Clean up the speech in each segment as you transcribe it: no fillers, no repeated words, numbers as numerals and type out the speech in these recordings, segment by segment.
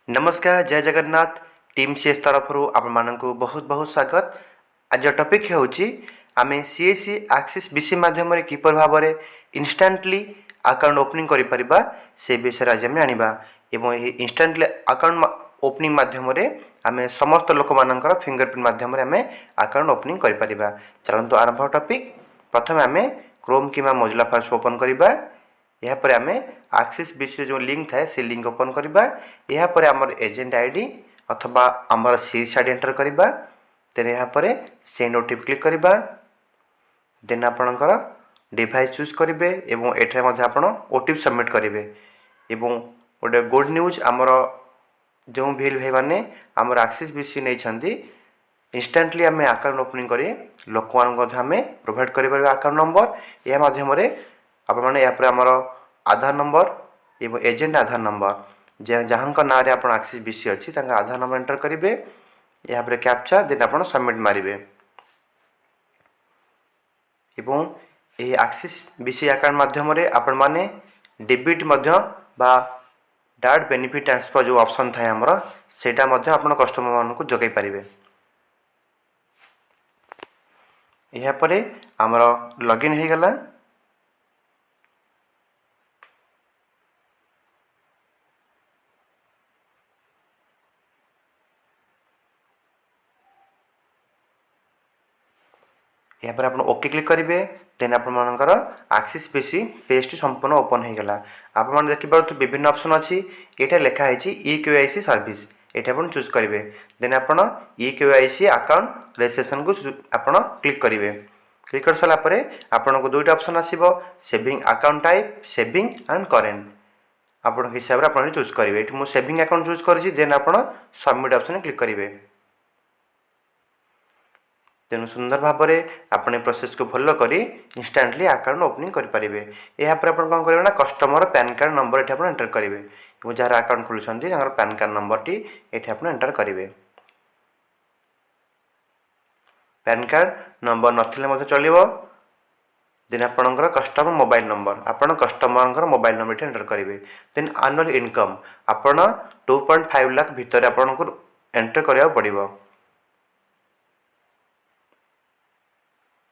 नमस्कार जय Jagannath team CS तरफ आपण बहुत बहुत स्वागत। आज टॉपिक होची आमे सीएससी एक्सिस बीसी माध्यम किपर भाव में इंस्टांटली अकाउंट ओपनिंग करि परिबा से विषय आज आम जानिबा एवं इंस्टांटली अकाउंट ओपनिंग माध्यम आमे समस्त लोक मानकर फिंगरप्रिंट माध्यम आमे अकाउंट ओपनिंग करि परिबा। चलंतु आरंभ टॉपिक। प्रथम आमे Chrome keema Mozilla Firefox open करिबा। यापर आम एक्सिस बीसी जो लिंक थाए से लिंक ओपन करवा। यापर आमर एजेंट आईडी अथवा आमर सीएससी आईडी एंटर करवा। देन यापर सेंड ओटीपी क्लिक करवा। देन आपणकर डिवाइस चूज करेंगे एवं एठारे आपण ओटीपी सबमिट करेंगे। एवं गोटे गुड न्यूज आमर जो भिल भाई मैंने आमर एक्सिस बीसी नहीं इंस्टांटली आम अकाउंट ओपनिंग कर लोक आम प्रोवाइड कर अकाउंट नंबर यह माध्यम आपने यहाँ आमर आधार नंबर एवं एजेंट आधार नंबर जहाँ ना आप एक्सिस बीसी अच्छी आधार नंबर एंटर करेंगे। यहाँ पर कैप्चा देन आप सबमिट मारे एवं यह एक्सिस बीसी अकाउंट माध्यम आपण मैंने डेबिट बा डायरेक्ट बेनिफिट ट्रांसफर जो ऑप्शन थाए आमर सेटा आप कस्टमर मान को जगै पारे। यहाँ पर आमर लॉगिन हो गला। यहाँ पर आप ओके क्लिक करेंगे। देन आपर एक्सिस बीसी पेज संपूर्ण ओपन हो गला। आप देखिए विभिन्न ऑप्शन अच्छी ये लिखाई EKYC सर्विस ये आप चूज करेंगे। देन आप EKYC अकाउंट रजिस्ट्रेशन को आप क्लिक करेंगे। क्लिक कर सारापर आपन को दुईटा ऑप्शन आसो saving account type saving and current आप हिसाब से आप चूज करेंगे। ये मुझे सेविंग अकाउंट चूज कर देन आप सबमिट ऑप्शन क्लिक करेंगे। तेणु सुंदर भाव में आपने प्रोसेस को फॉलो करी इंस्टांटली अकाउंट ओपनिंग करेंगे। यहाँ पर आप कौन करेंगे ना कस्टमर पैन कार्ड नंबर ये आप एंटर करेंगे और जहाँ अकाउंट खोलुंट पैन कार्ड नंबर टी ये आप एंटर करेंगे। पैन कार्ड नंबर नथिले चलो। देन आपणकर कस्टमर मोबाइल नंबर आप कस्टमर मोबाइल नंबर एंटर करेंगे। देन एनुअल इनकम आपण 2.5 लाख भितर आपन को एंटर करा पड़ो।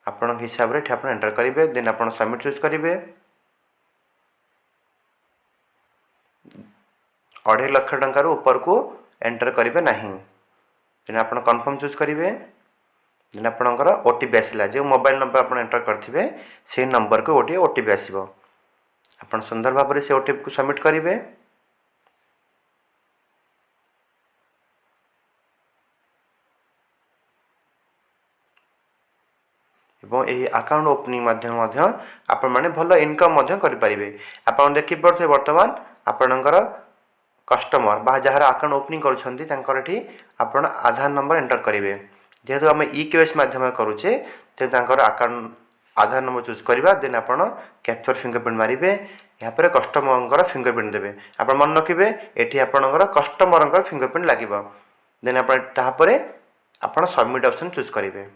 आपण हिसाब से आप एंटर करेंगे। देन आप सबमिट चूज करेंगे। 2.5 लाख टंकार ऊपर को एंटर करेंगे ना। देन आप कन्फर्म चूज करेंगे। देन आपणकर ओटीपी आसला जो मोबाइल नंबर आप एंटर करेंगे से नंबर को गोटे ओटीपी आसो। आप सुंदर भाव में से ओटीपी को सबमिट करेंगे। एवं यही अकाउंट ओपनिंग माध्यम आपण मैंने भल इनकम करें। आप देखिपे बर्तमान आपणकर कस्टमर बा जार अकाउंट ओपनिंग कर आधार नंबर एंटर करेंगे। जेहेतु आम EKYC माध्यम करुचे तेनालीर अकाउंट आधार नंबर चूज करवा। देन आप कैप्चर फिंगरप्रिंट मारे। यहाँ पर कस्टमर फिंगरप्रिंट देवे। आप मन रखिए ये आपणकर कस्टमर फिंगरप्रिंट लगे। देन आप सबमिट ऑप्शन चूज करेंगे।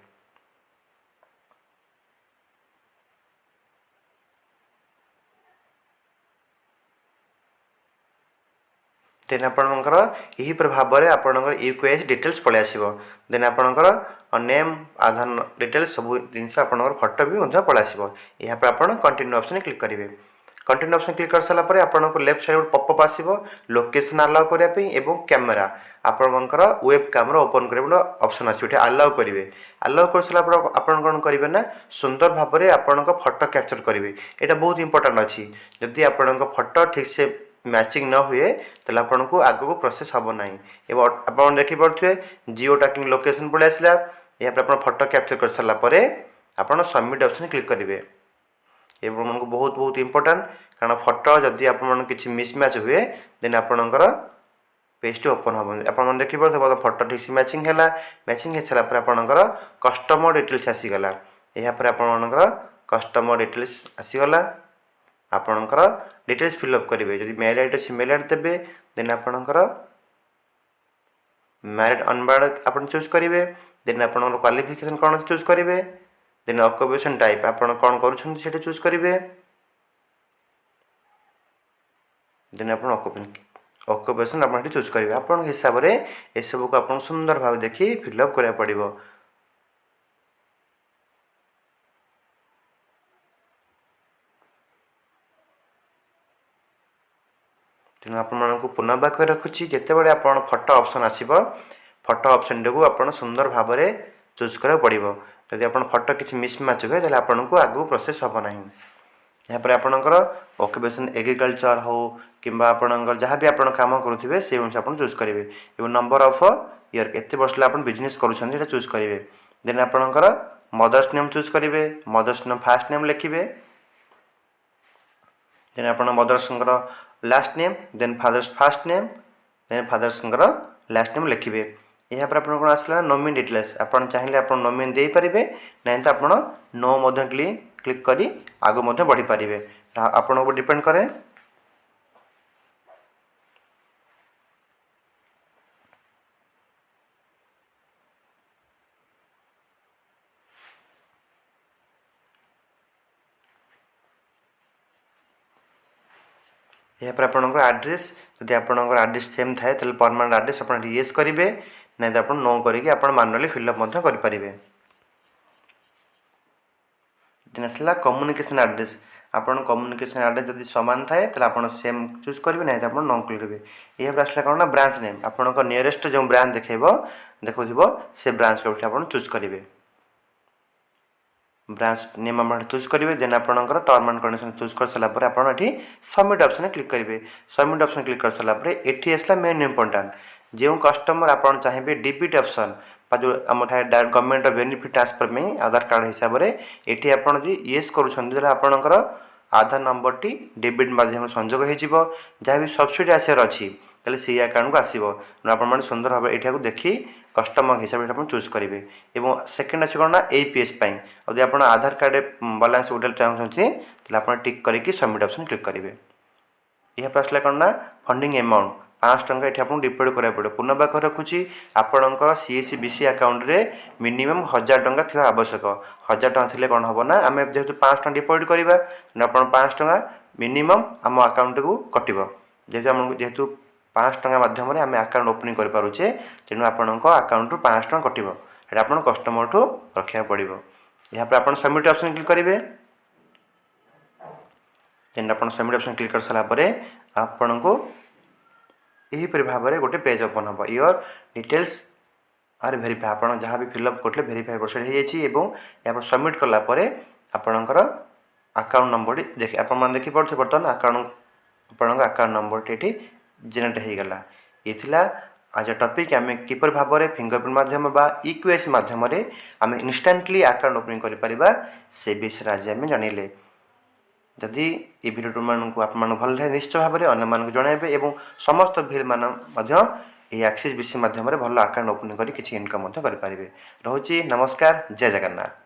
देन आपणकर यही भाव में आपणकर EKYC डिटेल्स पलि आसो। देन आपणकर नेम आधार डिटेल्स सब जिनस आपणकर फोटो भी पलि आसो। यहाँ पर आप कंटिन्यू ऑप्शन क्लिक करेंगे। कंटिन्यू ऑप्शन क्लिक कर सारापर आपको लेफ्ट साइड पॉपअप आसो लोकेशन अलाउ करने एवं कैमेरा आपणकर वेब कैमेरा ओपन कर ऑप्शन आसो अलाउ करेंगे। अलाउ कर सारा आप कौन करेंगे ना सुंदर भाव में आपण फोटो कैप्चर करेंगे। यहाँ बहुत इंपोर्टेंट अच्छी जदि आपण फोटो ठीक से मैचिंग न हुए तो आपन को आग को प्रोसेस हम ना। आप देखिपे जियो ट्रैकिंग लोकेशन पलि आसला। यहाँ पर आप फोटो कैप्चर कर सारापर आप सबमिट ऑप्शन क्लिक करेंगे। ये को बहुत बहुत इंपोर्टेंट कारण फोटो जदि आप किसी मिसमैच हुए देन आपणकर पेज ओपन हम आप देखिए फोटो ठीक से मैचिंग है। मैचिंग हो सारापर आपणकर कस्टमर डिटेल्स आसीगला। यहाँ पर आपणकर कस्टमर डिटेल्स आसीगला। आपणकर डिटेल्स फिलअप करेंगे। जब मेल आईडी अच्छी मेल आईडी देवे। देन आपणकर मैरिड अनमैरिड आप चूज करेंगे। देन आप क्वालिफिकेशन कौन चूज करेंगे। देन ऑक्युपेशन टाइप आप कौन कर चूज करेंगे। देन आप ଅକ୍ୟୁପେସନ୍ ଆପଣ ଏଠି ଚୁଜ୍ କରିବେ। ଆପଣଙ୍କ ହିସାବରେ ଏସବୁକୁ ଆପଣ ସୁନ୍ଦର ଭାବେ ଦେଖି ଫିଲ୍ଅପ୍ କରିବାକୁ ପଡ଼ିବ। ତେଣୁ ଆପଣମାନଙ୍କୁ ପୁନର୍ବାକ୍ୟ ରଖୁଛି, ଯେତେବେଳେ ଆପଣ ଫଟୋ ଅପସନ୍ ଆସିବ, ଫଟୋ ଅପସନ୍ଟିକୁ ଆପଣ ସୁନ୍ଦର ଭାବରେ ଚୁଜ୍ କରିବାକୁ ପଡ଼ିବ। ଯଦି ଆପଣ ଫଟୋ କିଛି ମିସ୍ମ୍ୟାଚ୍ ହୁଏ ତାହେଲେ ଆପଣଙ୍କୁ ଆଗକୁ ପ୍ରୋସେସ୍ ହେବ ନାହିଁ। ଏହାପରେ ଆପଣଙ୍କର ଅକ୍ୟୁପେସନ୍ ଏଗ୍ରିକଲଚର ହେଉ କିମ୍ବା ଆପଣଙ୍କର ଯାହା ବି ଆପଣ କାମ କରୁଥିବେ ସେଇ ଅନୁସାରେ ଆପଣ ଚୁଜ୍ କରିବେ। ଏବଂ ନମ୍ବର ଅଫ୍ ଇୟର୍, କେତେ ବର୍ଷ ହେଲା ଆପଣ ବିଜନେସ୍ କରୁଛନ୍ତି ଏଇଟା ଚୁଜ୍ କରିବେ। ଦେନ୍ ଆପଣଙ୍କର ମଦର୍ସ ନେମ୍ ଚୁଜ୍ କରିବେ। ମଦର୍ସ ନେମ୍ ଫାର୍ଷ୍ଟ ନେମ୍ ଲେଖିବେ। ଦେନ୍ ଆପଣ ମଦର୍ସଙ୍କର ଲାଷ୍ଟ ନେମ୍, ଦେନ୍ ଫାଦର୍ସ ଫାର୍ଷ୍ଟ ନେମ୍, ଦେନ୍ ଫାଦର୍ସଙ୍କର ଲାଷ୍ଟ ନେମ୍ ଲେଖିବେ। ଏହାପରେ ଆପଣ କ'ଣ ଆସିଲା ନୋମିନି ଡିଟେଲ୍ସ। ଆପଣ ଚାହିଁଲେ ଆପଣ ନୋମିନି ଦେଇପାରିବେ, ନାହିଁ ତ ଆପଣ ନୋ ମଧ୍ୟ କ୍ଲିକ୍ କରି ଆଗକୁ ମଧ୍ୟ ବଢ଼ିପାରିବେ। ଆପଣଙ୍କ ଉପରେ ଡିପେଣ୍ଡ କରେ। ଏହାପରେ ଆପଣଙ୍କର ଆଡ୍ରେସ୍, ଯଦି ଆପଣଙ୍କର ଆଡ୍ରେସ୍ ସେମ୍ ଥାଏ ତାହେଲେ ପରମାନେଣ୍ଟ ଆଡ୍ରେସ୍ ଆପଣ ଏଠି ୟେସ୍ କରିବେ, ନାହିଁ ତ ଆପଣ ନୋ କରିକି ଆପଣ ମାନୁଆଲି ଫିଲ୍ଅପ୍ ମଧ୍ୟ କରିପାରିବେ। ଦେନ୍ ଆସିଲା କମ୍ୟୁନିକେସନ୍ ଆଡ୍ରେସ୍। ଆପଣ କମ୍ୟୁନିକେସନ୍ ଆଡ୍ରେସ୍ ଯଦି ସମାନ ଥାଏ ତାହେଲେ ଆପଣ ସେମ୍ ଚୁଜ୍ କରିବେ, ନାହିଁ ତ ଆପଣ ନୋ କରିବେ। ଏହାପରେ ଆସିଲା କ'ଣ ନା ବ୍ରାଞ୍ଚ ନେମ୍। ଆପଣଙ୍କ ନିୟରେଷ୍ଟ ଯେଉଁ ବ୍ରାଞ୍ଚ ଦେଖାଉଥିବ ସେ ବ୍ରାଞ୍ଚକୁ ଏଠି ଆପଣ ଚୁଜ୍ କରିବେ। ବ୍ରାଞ୍ଚ ନେମ୍ ଆପଣ ଚୁଜ୍ କରିବେ। ଦେନ୍ ଆପଣଙ୍କର ଟର୍ମ ଆଣ୍ଡ କଣ୍ଡିସନ୍ ଚୁଜ୍ କରିସାରିଲା ପରେ ଆପଣ ଏଠି ସବମିଟ୍ ଅପସନ୍ରେ କ୍ଲିକ୍ କରିବେ। ସବମିଟ୍ ଅପସନ୍ କ୍ଲିକ୍ କରିସାରିଲା ପରେ ଏଠି ଆସିଲା ମେନ୍ ଇମ୍ପୋର୍ଟାଣ୍ଟ, ଯେଉଁ କଷ୍ଟମର ଆପଣ ଚାହିଁବେ ଡିବିଟ୍ ଅପସନ୍ ବା ଯେଉଁ ଆମର ଥାଏ ଗଭର୍ଣ୍ଣମେଣ୍ଟ ବେନିଫିଟ୍ ଟ୍ରାନ୍ସଫର୍ ପାଇଁ ଆଧାର କାର୍ଡ଼ ହିସାବରେ, ଏଠି ଆପଣ ଯଦି ୟେସ୍ କରୁଛନ୍ତି ତାହେଲେ ଆପଣଙ୍କର ଆଧାର ନମ୍ବରଟି ଡେବିଟ୍ ମାଧ୍ୟମରେ ସଂଯୋଗ ହୋଇଯିବ। ଯାହା ବି ସବସିଡ଼ି ଆସିବାର ଅଛି ତାହେଲେ ସେଇ ଆକାଉଣ୍ଟକୁ ଆସିବ। ଆପଣମାନେ ସୁନ୍ଦର ଭାବରେ ଏଇଟାକୁ ଦେଖି କଷ୍ଟମର ହିସାବରେ ଆପଣ ଚୁଜ୍ କରିବେ। ଏବଂ ସେକେଣ୍ଡ ଅଛି କ'ଣ ନା APS ପାଇଁ, ଯଦି ଆପଣ ଆଧାର କାର୍ଡ଼ ବାଲାନ୍ସ ଉଠାଇବାକୁ ଚାହୁଁଛନ୍ତି ତାହେଲେ ଆପଣ ଟିକ୍ କରିକି ସବମିଟ୍ ଅପସନ୍ କ୍ଲିକ୍ କରିବେ। ଏହାପରେ ଆସିଲା କ'ଣ ନା ଫଣ୍ଡିଂ ଆମାଉଣ୍ଟ 500 ଟଙ୍କା ଏଠି ଆପଣଙ୍କୁ ଡିପୋଜିଟ୍ କରିବାକୁ ପଡ଼ିବ। ପୁନର୍ବାକ୍ୟ ରଖୁଛି, ଆପଣଙ୍କର CSC BC ଆକାଉଣ୍ଟରେ ମିନିମମ୍ 1000 ଟଙ୍କା ଥିବା ଆବଶ୍ୟକ। 1000 ଟଙ୍କା ଥିଲେ କ'ଣ ହେବ ନା, ଆମେ ଯେହେତୁ 500 ଟଙ୍କା ଡିପୋଜିଟ୍ କରିବା ଆପଣ 500 ଟଙ୍କା ମିନିମମ୍ ଆମ ଆକାଉଣ୍ଟକୁ କଟିବ। ଯେହେତୁ 500 ଟଙ୍କା ମାଧ୍ୟମରେ ଆମେ ଆକାଉଣ୍ଟ ଓପନିଂ କରିପାରୁଛେ, ତେଣୁ ଆପଣଙ୍କ ଆକାଉଣ୍ଟରୁ 500 ଟଙ୍କା କଟିବ। ସେଇଟା ଆପଣ କଷ୍ଟମରଠୁ ରଖିବାକୁ ପଡ଼ିବ। ଏହାପରେ ଆପଣ ସବମିଟ୍ ଅପସନ୍ କ୍ଲିକ୍ କରିବେ। ଦେନ୍ ଆପଣ ସବମିଟ୍ ଅପସନ୍ କ୍ଲିକ୍ କରିସାରିଲା ପରେ ଆପଣଙ୍କୁ ଏହିପରି ଭାବରେ ଗୋଟେ ପେଜ୍ ଓପନ୍ ହେବ। Your details R verify. ଆପଣ ଯାହା ବି ଫିଲ୍ଅପ୍ କରିଥିଲେ ଭେରିଫାଏ ପ୍ରୋସେସ୍ ହୋଇଯାଇଛି ଏବଂ ଏହାପରେ ସବମିଟ୍ କଲା ପରେ ଆପଣଙ୍କର ଆକାଉଣ୍ଟ ନମ୍ବରଟି ଆପଣମାନେ ଦେଖିପାରୁଥିବେ ବର୍ତ୍ତମାନ ଆପଣଙ୍କ ଆକାଉଣ୍ଟ ନମ୍ବରଟି ଏଠି ଜେନେରେଟ୍ ହୋଇଗଲା। ଏ ଥିଲା ଆଜ ଟପିକ୍, ଆମେ କିପରି ଭାବରେ ଫିଙ୍ଗରପ୍ରିଣ୍ଟ ମାଧ୍ୟମ ବା EQIC ମାଧ୍ୟମରେ ଆମେ ଇନଷ୍ଟାଣ୍ଟଲି ଆକାଉଣ୍ଟ ଓପନିଂ କରିପାରିବା ସେ ବିଷୟରେ ଆଜି ଆମେ ଜାଣିଲେ। ଯଦି ଏ ଭିଡ଼ିଓ ଆପଣମାନଙ୍କୁ ଭଲ ଲାଗେ ନିଶ୍ଚୟ ଭାବରେ ଅନ୍ୟମାନଙ୍କୁ ଜଣାଇବେ ଏବଂ ସମସ୍ତ ଭିଡ଼ମାନେ ମଧ୍ୟ ଏହି ଆକ୍ସିସ୍ BC ମାଧ୍ୟମରେ ଭଲ ଆକାଉଣ୍ଟ ଓପନିଂ କରି କିଛି ଇନକମ୍ ମଧ୍ୟ କରିପାରିବେ। ରହୁଛି, ନମସ୍କାର, ଜୟ ଜଗନ୍ନାଥ।